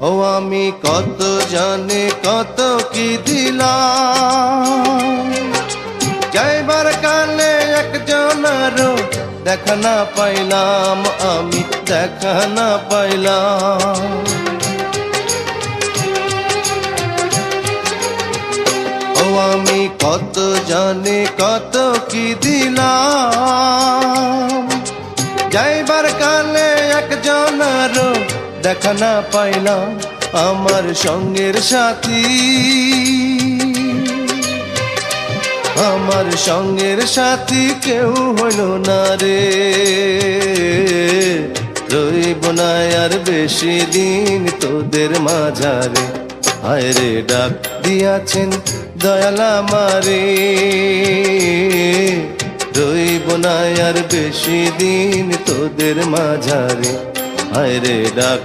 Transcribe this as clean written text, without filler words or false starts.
ও আমি কত জানি কত কি দিলাম, যাইবার কালে একজনেরও দেখা না পাইলাম, আমি দেখা না পাইলাম। ও আমি কত জানি কত কি দিলাম, যাইবার কালে একজনেরও দেখা না পাইলাম। আমার সঙ্গের সাথী, আমার সঙ্গের সাথী কেউ হইল না রে, রইব না আর বেশি দিন তোদের মাঝারে। হায় রে ডাক দিয়াছেন দয়াল আমারে, রইব না আর বেশি দিন তোদের মাঝারে। হায় রে ডাক